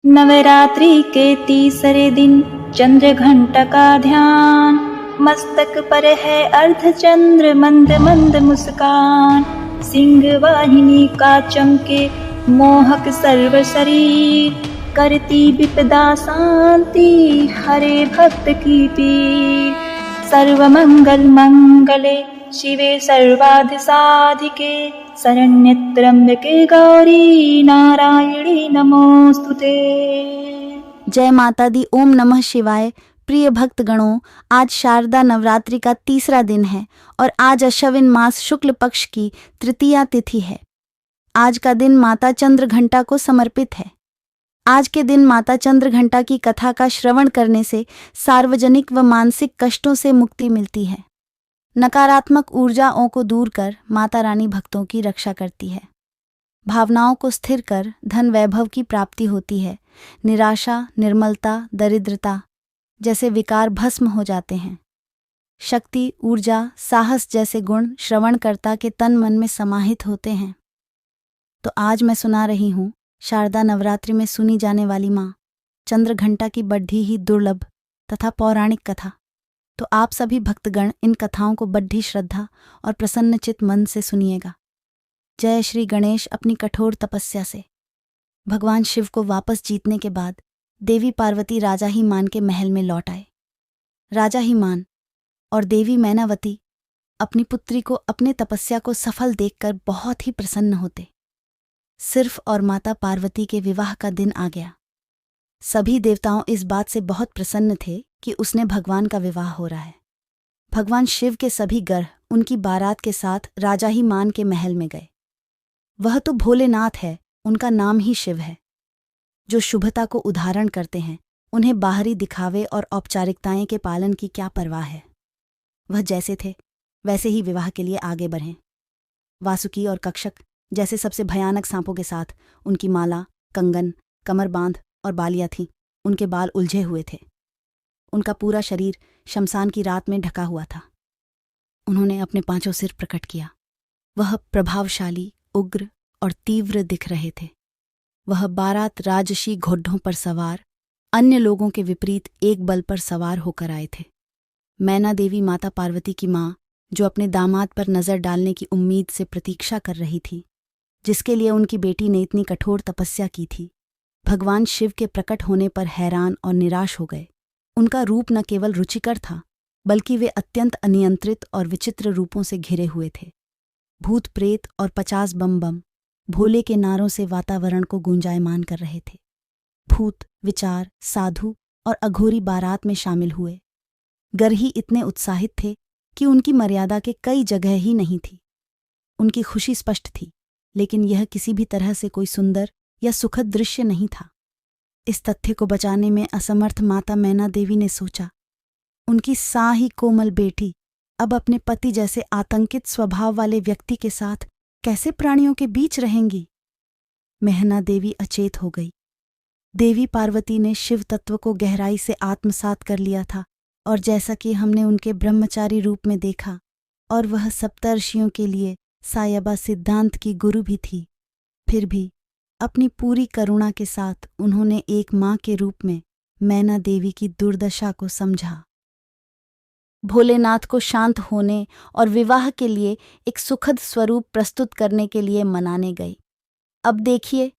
नवरात्रि के तीसरे दिन चंद्र घंटा का ध्यान, मस्तक पर है अर्धचंद्र मंद मंद मुस्कान। सिंह वाहिनी का चमके मोहक सर्व शरीर, करती विपदा शांति हरे भक्त की पीर। सर्वमंगल मंगले शिवे सर्वार्थ साधिके, शरण्ये त्र्यंबके गौरी नारायणी नमोस्तुते। जय माता दी। ओम नमः शिवाय। प्रिय भक्तगणों, आज शारदा नवरात्रि का तीसरा दिन है और आज अश्विन मास शुक्ल पक्ष की तृतीया तिथि है। आज का दिन माता चंद्रघंटा को समर्पित है। आज के दिन माता चंद्रघंटा की कथा का श्रवण करने से सार्वजनिक व मानसिक कष्टों से मुक्ति मिलती है। नकारात्मक ऊर्जाओं को दूर कर माता रानी भक्तों की रक्षा करती है। भावनाओं को स्थिर कर धन वैभव की प्राप्ति होती है। निराशा, निर्मलता, दरिद्रता जैसे विकार भस्म हो जाते हैं। शक्ति, ऊर्जा, साहस जैसे गुण श्रवणकर्ता के तन मन में समाहित होते हैं। तो आज मैं सुना रही हूँ शारदा नवरात्रि में सुनी जाने वाली माँ चंद्रघंटा की बड्ढी ही दुर्लभ तथा पौराणिक कथा। तो आप सभी भक्तगण इन कथाओं को बड्ढी श्रद्धा और प्रसन्नचित मन से सुनिएगा। जय श्री गणेश। अपनी कठोर तपस्या से भगवान शिव को वापस जीतने के बाद देवी पार्वती राजा हिमान के महल में लौट आए। राजा हिमान और देवी मैनावती अपनी पुत्री को अपने तपस्या को सफल देखकर बहुत ही प्रसन्न होते। सिर्फ और माता पार्वती के विवाह का दिन आ गया। सभी देवताओं इस बात से बहुत प्रसन्न थे कि उसने भगवान का विवाह हो रहा है। भगवान शिव के सभी ग्रह उनकी बारात के साथ राजा हिमान के महल में गए। वह तो भोलेनाथ है, उनका नाम ही शिव है, जो शुभता को उदाहरण करते हैं। उन्हें बाहरी दिखावे और औपचारिकताएं के पालन की क्या परवाह है। वह जैसे थे वैसे ही विवाह के लिए आगे बढ़े। वासुकी और कक्षक जैसे सबसे भयानक सांपों के साथ उनकी माला, कंगन, कमरबांध और बालियां थीं। उनके बाल उलझे हुए थे। उनका पूरा शरीर शमशान की रात में ढका हुआ था। उन्होंने अपने पांचों सिर प्रकट किया। वह प्रभावशाली, उग्र और तीव्र दिख रहे थे। वह 12 राजसी घोड़ों पर सवार, अन्य लोगों के विपरीत एक बल पर सवार होकर आए थे। मैना देवी माता पार्वती की माँ, जो अपने दामाद पर नजर डालने की उम्मीद से प्रतीक्षा कर रही थी, जिसके लिए उनकी बेटी ने इतनी कठोर तपस्या की थी, भगवान शिव के प्रकट होने पर हैरान और निराश हो गए। उनका रूप न केवल रुचिकर था, बल्कि वे अत्यंत अनियंत्रित और विचित्र रूपों से घिरे हुए थे। भूत प्रेत और 50 बम बम भोले के नारों से वातावरण को गूंजायमान कर रहे थे। भूत, विचार, साधु और अघोरी बारात में शामिल हुए। गरही इतने उत्साहित थे कि उनकी मर्यादा के कई जगह ही नहीं थी। उनकी खुशी स्पष्ट थी, लेकिन यह किसी भी तरह से कोई सुंदर या सुखद दृश्य नहीं था। इस तथ्य को बचाने में असमर्थ माता मैना देवी ने सोचा, उनकी साही कोमल बेटी अब अपने पति जैसे आतंकित स्वभाव वाले व्यक्ति के साथ कैसे प्राणियों के बीच रहेंगी। मैना देवी अचेत हो गई। देवी पार्वती ने शिव तत्व को गहराई से आत्मसात कर लिया था, और जैसा कि हमने उनके ब्रह्मचारी रूप में देखा, और वह सप्तर्षियों के लिए सायबा सिद्धांत की गुरु भी थी, फिर भी अपनी पूरी करुणा के साथ उन्होंने एक माँ के रूप में मैना देवी की दुर्दशा को समझा। भोलेनाथ को शांत होने और विवाह के लिए एक सुखद स्वरूप प्रस्तुत करने के लिए मनाने गई। अब देखिए,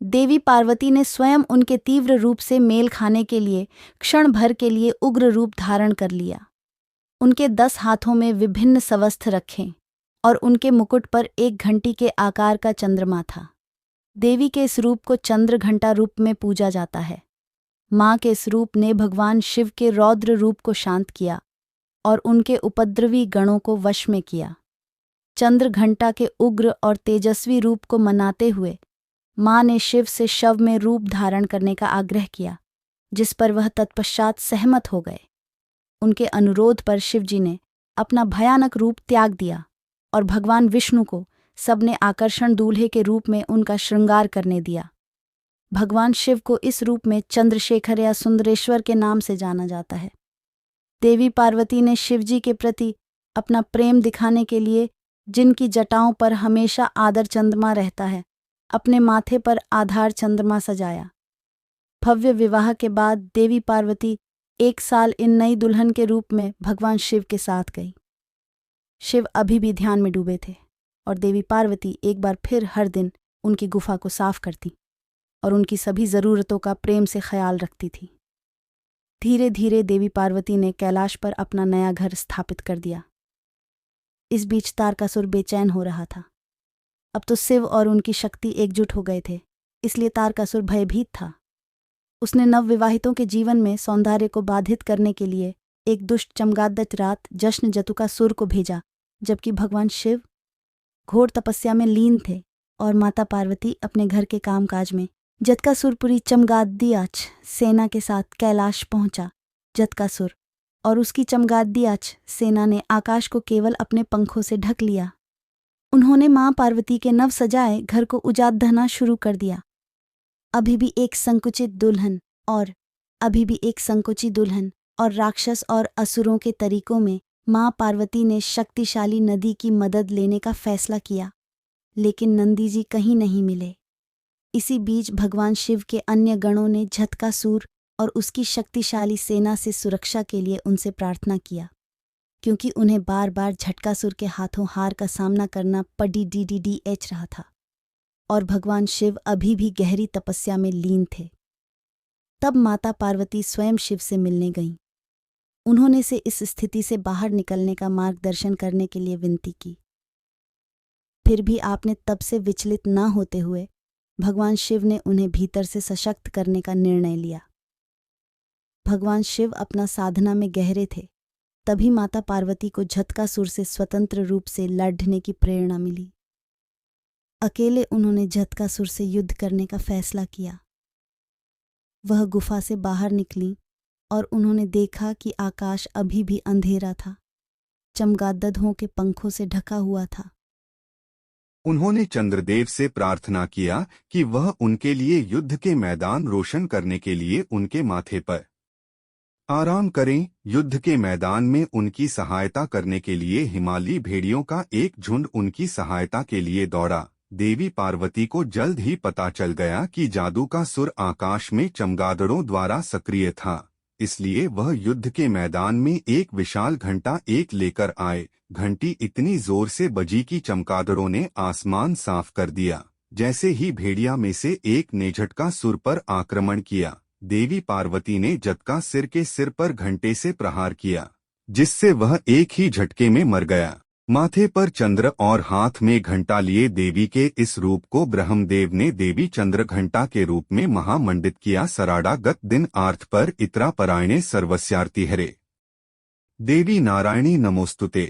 देवी पार्वती ने स्वयं उनके तीव्र रूप से मेल खाने के लिए क्षण भर के लिए उग्र रूप धारण कर लिया। उनके 10 हाथों में विभिन्न सवस्त्र रखे और उनके मुकुट पर एक घंटी के आकार का चंद्रमा था। देवी के इस रूप को चंद्रघंटा रूप में पूजा जाता है। माँ के इस रूप ने भगवान शिव के रौद्र रूप को शांत किया और उनके उपद्रवी गणों को वश में किया। चंद्रघंटा के उग्र और तेजस्वी रूप को मनाते हुए माँ ने शिव से शव में रूप धारण करने का आग्रह किया, जिस पर वह तत्पश्चात सहमत हो गए। उनके अनुरोध पर शिवजी ने अपना भयानक रूप त्याग दिया और भगवान विष्णु को सबने आकर्षण दूल्हे के रूप में उनका श्रृंगार करने दिया। भगवान शिव को इस रूप में चंद्रशेखर या सुंदरेश्वर के नाम से जाना जाता है। देवी पार्वती ने शिवजी के प्रति अपना प्रेम दिखाने के लिए, जिनकी जटाओं पर हमेशा आदर चंद्रमा रहता है, अपने माथे पर आधार चंद्रमा सजाया। भव्य विवाह के बाद देवी पार्वती 1 साल इन नई दुल्हन के रूप में भगवान शिव के साथ गई। शिव अभी भी ध्यान में डूबे थे और देवी पार्वती एक बार फिर हर दिन उनकी गुफा को साफ करती और उनकी सभी ज़रूरतों का प्रेम से ख्याल रखती थी। धीरे धीरे देवी पार्वती ने कैलाश पर अपना नया घर स्थापित कर दिया। इस बीच तारकासुर बेचैन हो रहा था। अब तो शिव और उनकी शक्ति एकजुट हो गए थे, इसलिए तारकासुर भयभीत था। उसने नवविवाहितों के जीवन में सौंदर्य को बाधित करने के लिए एक दुष्ट चमगादड़ रात जश्न जतुकासुर को भेजा, जबकि भगवान शिव घोर तपस्या में लीन थे और माता पार्वती अपने घर के कामकाज में। जतकासुरपुरी चमगादड़ियाच सेना के साथ कैलाश पहुंचा। जतकासुर और उसकी चमगादड़ियाच सेना ने आकाश को केवल अपने पंखों से ढक लिया। उन्होंने मां पार्वती के नव सजाए घर को उजाड़ना शुरू कर दिया। अभी भी एक संकुचित दुल्हन और राक्षस और असुरों के तरीकों में मां पार्वती ने शक्तिशाली नदी की मदद लेने का फैसला किया, लेकिन नंदी जी कहीं नहीं मिले। इसी बीच भगवान शिव के अन्य गणों ने झटकासुर और उसकी शक्तिशाली सेना से सुरक्षा के लिए उनसे प्रार्थना किया, क्योंकि उन्हें बार बार झटकासुर के हाथों हार का सामना करना पड़ीडीडीएच रहा था और भगवान शिव अभी भी गहरी तपस्या में लीन थे। तब माता पार्वती स्वयं शिव से मिलने गईं। उन्होंने से इस स्थिति से बाहर निकलने का मार्गदर्शन करने के लिए विनती की। फिर भी आपने तब से विचलित न होते हुए भगवान शिव ने उन्हें भीतर से सशक्त करने का निर्णय लिया। भगवान शिव अपना साधना में गहरे थे, तभी माता पार्वती को झटकासुर से स्वतंत्र रूप से लड़ने की प्रेरणा मिली। अकेले उन्होंने झटकासुर से युद्ध करने का फैसला किया। वह गुफा से बाहर निकली और उन्होंने देखा कि आकाश अभी भी अंधेरा था, चमगादड़ों के पंखों से ढका हुआ था। उन्होंने चंद्रदेव से प्रार्थना किया कि वह उनके लिए युद्ध के मैदान रोशन करने के लिए उनके माथे पर आराम करें। युद्ध के मैदान में उनकी सहायता करने के लिए हिमालयी भेड़ियों का एक झुंड उनकी सहायता के लिए दौड़ा। देवी पार्वती को जल्द ही पता चल गया कि जादू का सुर आकाश में चमगादड़ों द्वारा सक्रिय था, इसलिए वह युद्ध के मैदान में एक विशाल घंटा लेकर आए। घंटी इतनी जोर से बजी कि चमगादड़ों ने आसमान साफ कर दिया। जैसे ही भेड़िया में से एक ने झटकासुर पर आक्रमण किया, देवी पार्वती ने झटकासुर के सिर पर घंटे से प्रहार किया, जिससे वह एक ही झटके में मर गया। माथे पर चंद्र और हाथ में घंटा लिए देवी के इस रूप को ब्रह्मदेव ने देवी चंद्र घंटा के रूप में महामंडित किया। सराडागत दिन आर्थ पर इतरा परायणे सर्वस्यार्ति हरे। देवी नारायणी नमोस्तुते।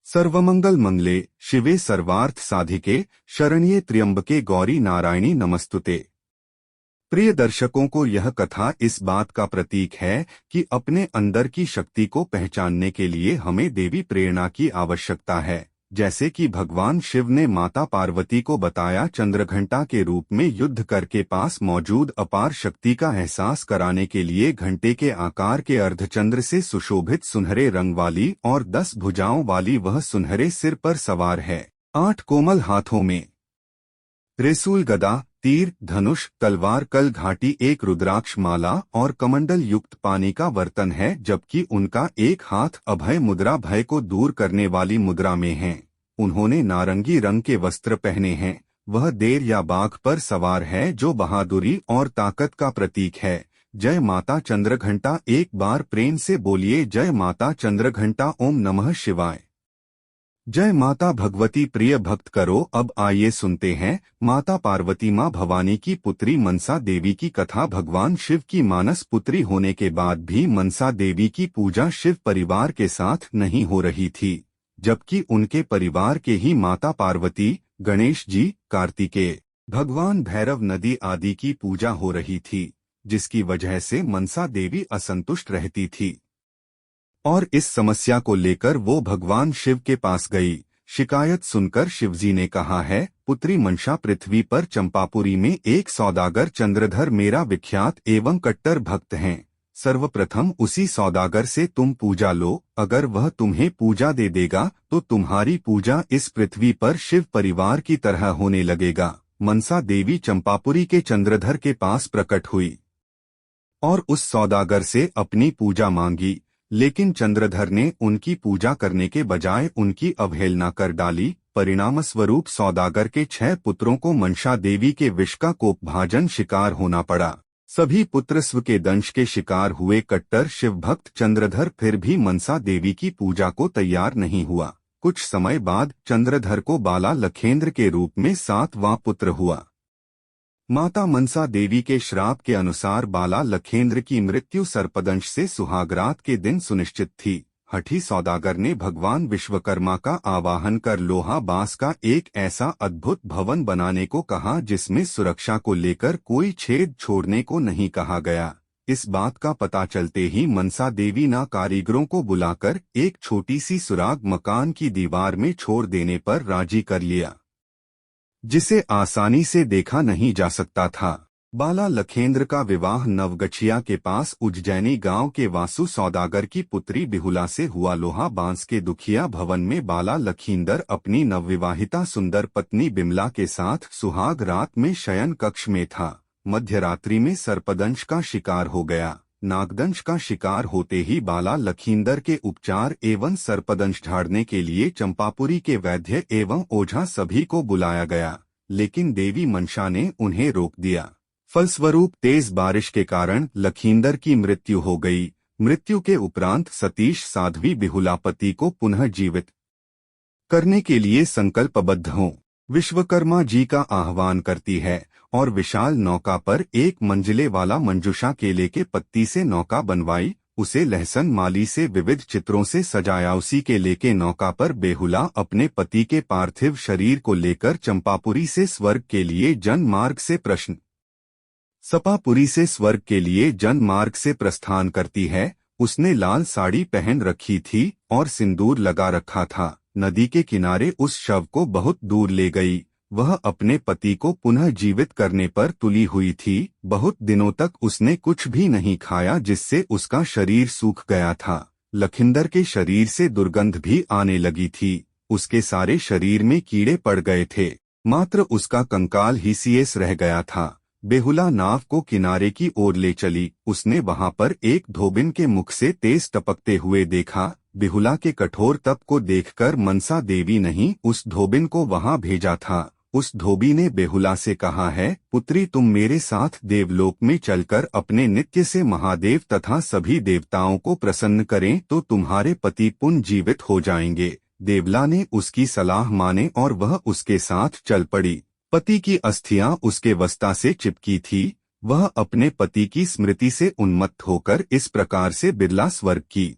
सर्वमंगल मंगले शिवे सर्वार्थ साधिके शरण्ये त्र्यंबके गौरी नारायणी नमस्तुते। प्रिय दर्शकों को यह कथा इस बात का प्रतीक है कि अपने अंदर की शक्ति को पहचानने के लिए हमें देवी प्रेरणा की आवश्यकता है। जैसे कि भगवान शिव ने माता पार्वती को बताया, चंद्रघंटा के रूप में युद्ध करके पास मौजूद अपार शक्ति का एहसास कराने के लिए घंटे के आकार के अर्धचंद्र से सुशोभित सुनहरे रंग वाली और 10 भुजाओं वाली वह सुनहरे सिर पर सवार है। 8 कोमल हाथों में त्रिशूल, गदा, तीर, धनुष, तलवार, कल घाटी, एक रुद्राक्ष माला और कमंडल युक्त पानी का बर्तन है, जबकि उनका एक हाथ अभय मुद्रा, भय को दूर करने वाली मुद्रा में है। उन्होंने नारंगी रंग के वस्त्र पहने हैं। वह देर या बाघ पर सवार है, जो बहादुरी और ताकत का प्रतीक है। जय माता चंद्रघंटा। एक बार प्रेम से बोलिए, जय माता चंद्रघंटा। ओम नमः शिवाय। जय माता भगवती। प्रिय भक्त करो, अब आइए सुनते हैं माता पार्वती माँ भवानी की पुत्री मनसा देवी की कथा। भगवान शिव की मानस पुत्री होने के बाद भी मनसा देवी की पूजा शिव परिवार के साथ नहीं हो रही थी, जबकि उनके परिवार के ही माता पार्वती, गणेश जी, कार्तिकेय, भगवान भैरव, नदी आदि की पूजा हो रही थी, जिसकी वजह से मनसा देवी असंतुष्ट रहती थी और इस समस्या को लेकर वो भगवान शिव के पास गई। शिकायत सुनकर शिवजी ने कहा है, पुत्री मनसा, पृथ्वी पर चंपापुरी में एक सौदागर चंद्रधर मेरा विख्यात एवं कट्टर भक्त हैं। सर्वप्रथम उसी सौदागर से तुम पूजा लो। अगर वह तुम्हें पूजा दे देगा तो तुम्हारी पूजा इस पृथ्वी पर शिव परिवार की तरह होने लगेगा। मनसा देवी चंपापुरी के चंद्रधर के पास प्रकट हुई। और उस सौदागर से अपनी पूजा मांगी, लेकिन चंद्रधर ने उनकी पूजा करने के बजाय उनकी अवहेलना कर डाली। परिणामस्वरूप सौदागर के 6 पुत्रों को मनसा देवी के विष का कोपभाजन शिकार होना पड़ा। सभी पुत्र स्व के दंश के शिकार हुए। कट्टर शिव भक्त चंद्रधर फिर भी मनसा देवी की पूजा को तैयार नहीं हुआ। कुछ समय बाद चंद्रधर को बाला लखेंद्र के रूप में 7वां पुत्र हुआ। माता मनसा देवी के श्राप के अनुसार बाला लखेंद्र की मृत्यु सर्पदंश से सुहागरात के दिन सुनिश्चित थी। हठी सौदागर ने भगवान विश्वकर्मा का आवाहन कर लोहा बांस का एक ऐसा अद्भुत भवन बनाने को कहा जिसमें सुरक्षा को लेकर कोई छेद छोड़ने को नहीं कहा गया। इस बात का पता चलते ही मनसा देवी ने कारीगरों को बुलाकर एक छोटी सी सुराग मकान की दीवार में छोड़ देने पर राजी कर लिया, जिसे आसानी से देखा नहीं जा सकता था। बाला लखेंद्र का विवाह नवगछिया के पास उज्जैनी गांव के वासु सौदागर की पुत्री बिहुला से हुआ। लोहा बांस के दुखिया भवन में बाला लखींदर अपनी नवविवाहिता सुंदर पत्नी बिमला के साथ सुहाग रात में शयन कक्ष में था। मध्यरात्रि में सर्पदंश का शिकार हो गया। नागदंश का शिकार होते ही बाला लखींदर के उपचार एवं सर्पदंश झाड़ने के लिए चंपापुरी के वैद्य एवं ओझा सभी को बुलाया गया, लेकिन देवी मनसा ने उन्हें रोक दिया। फलस्वरूप तेज बारिश के कारण लखींदर की मृत्यु हो गई। मृत्यु के उपरांत सतीश साध्वी बिहुला पति को पुनः जीवित करने के लिए संकल्पबद्ध हों। विश्वकर्मा जी का आह्वान करती है और विशाल नौका पर 1 मंजिले वाला मंजूषा केले के पत्ती से नौका बनवाई। उसे लहसन माली से विविध चित्रों से सजाया। उसी केले के नौका पर बेहुला अपने पति के पार्थिव शरीर को लेकर चंपापुरी से स्वर्ग के लिए जन मार्ग से प्रस्थान करती है। उसने लाल साड़ी पहन रखी थी और सिंदूर लगा रखा था। नदी के किनारे उस शव को बहुत दूर ले गई। वह अपने पति को पुनः जीवित करने पर तुली हुई थी। बहुत दिनों तक उसने कुछ भी नहीं खाया, जिससे उसका शरीर सूख गया था। लखींदर के शरीर से दुर्गंध भी आने लगी थी। उसके सारे शरीर में कीड़े पड़ गए थे, मात्र उसका कंकाल ही शेष रह गया था। बेहुला नाव को किनारे की ओर ले चली। उसने वहां पर एक धोबिन के मुख से तेज टपकते हुए देखा। बेहुला के कठोर तप को देखकर मनसा देवी नहीं उस धोबिन को वहां भेजा था। उस धोबी ने बेहुला से कहा है, पुत्री तुम मेरे साथ देवलोक में चलकर अपने नित्य से महादेव तथा सभी देवताओं को प्रसन्न करें तो तुम्हारे पति पुनः जीवित हो जाएंगे। देवला ने उसकी सलाह माने और वह उसके साथ चल पड़ी। पति की अस्थियां उसके वस्ता से चिपकी थी। वह अपने पति की स्मृति से उन्मत्त होकर इस प्रकार से बिरला स्वर्ग की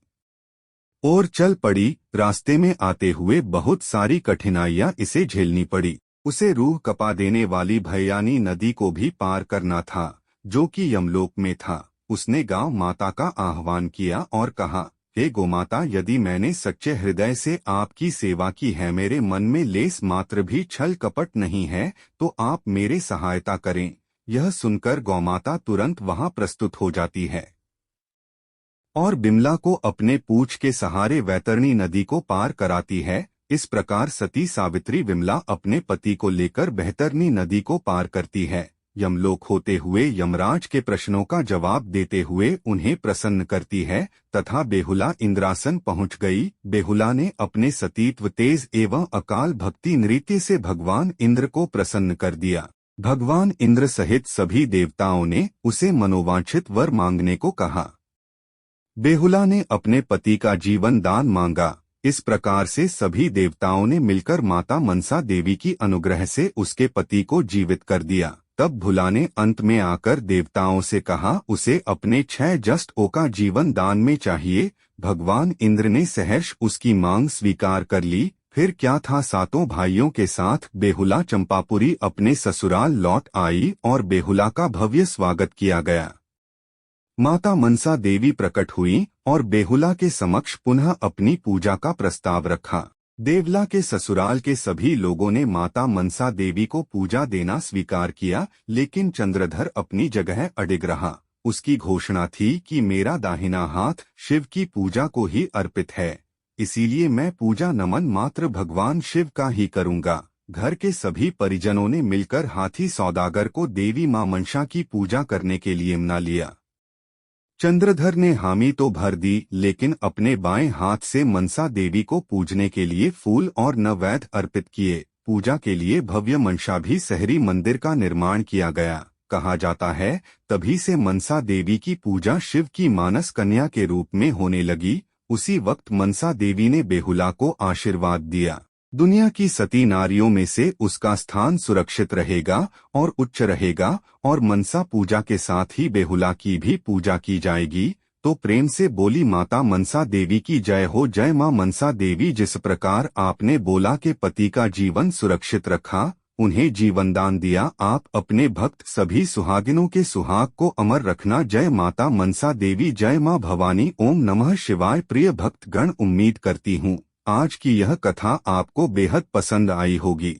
ओर चल पड़ी। रास्ते में आते हुए बहुत सारी कठिनाइयां इसे झेलनी पड़ी। उसे रूह कपा देने वाली भयानी नदी को भी पार करना था, जो कि यमलोक में था। उसने गांव माता का आह्वान किया और कहा, हे गोमाता, यदि मैंने सच्चे हृदय से आपकी सेवा की है, मेरे मन में लेस मात्र भी छल कपट नहीं है, तो आप मेरे सहायता करें। यह सुनकर गौमाता तुरंत वहां प्रस्तुत हो जाती है और बिमला को अपने पूंछ के सहारे वैतरणी नदी को पार कराती है। इस प्रकार सती सावित्री बिमला अपने पति को लेकर बैतरणी नदी को पार करती है। यमलोक होते हुए यमराज के प्रश्नों का जवाब देते हुए उन्हें प्रसन्न करती है तथा बेहुला इंद्रासन पहुंच गई। बेहुला ने अपने सतीत्व, तेज एवं अकाल भक्ति नृत्य से भगवान इंद्र को प्रसन्न कर दिया। भगवान इंद्र सहित सभी देवताओं ने उसे मनोवांछित वर मांगने को कहा। बेहुला ने अपने पति का जीवन दान मांगा। इस प्रकार से सभी देवताओं ने मिलकर माता मनसा देवी की अनुग्रह से उसके पति को जीवित कर दिया। तब भुला ने अंत में आकर देवताओं से कहा, उसे अपने 6 जस्तों का जीवन दान में चाहिए। भगवान इंद्र ने सहर्ष उसकी मांग स्वीकार कर ली। फिर क्या था, 7 भाइयों के साथ बेहुला चंपापुरी अपने ससुराल लौट आई और बेहुला का भव्य स्वागत किया गया। माता मनसा देवी प्रकट हुई और बेहुला के समक्ष पुनः अपनी पूजा का प्रस्ताव रखा। देवला के ससुराल के सभी लोगों ने माता मनसा देवी को पूजा देना स्वीकार किया, लेकिन चंद्रधर अपनी जगह अडिग रहा। उसकी घोषणा थी कि मेरा दाहिना हाथ शिव की पूजा को ही अर्पित है, इसीलिए मैं पूजा नमन मात्र भगवान शिव का ही करूंगा। घर के सभी परिजनों ने मिलकर हाथी सौदागर को देवी मां मनसा की पूजा करने के लिए मना लिया। चंद्रधर ने हामी तो भर दी, लेकिन अपने बाएं हाथ से मनसा देवी को पूजने के लिए फूल और नैवेद्य अर्पित किए। पूजा के लिए भव्य मनसा भी शहरी मंदिर का निर्माण किया गया। कहा जाता है तभी से मनसा देवी की पूजा शिव की मानस कन्या के रूप में होने लगी। उसी वक्त मनसा देवी ने बेहुला को आशीर्वाद दिया, दुनिया की सती नारियों में से उसका स्थान सुरक्षित रहेगा और उच्च रहेगा, और मनसा पूजा के साथ ही बेहुला की भी पूजा की जाएगी। तो प्रेम से बोली माता मनसा देवी की जय हो। जय मां मनसा देवी। जिस प्रकार आपने बोला के पति का जीवन सुरक्षित रखा, उन्हें जीवन दान दिया, आप अपने भक्त सभी सुहागिनों के सुहाग को अमर रखना। जय माता मनसा देवी। जय मां भवानी। ओम नमः शिवाय। प्रिय भक्तगण, उम्मीद करती हूँ आज की यह कथा आपको बेहद पसंद आई होगी।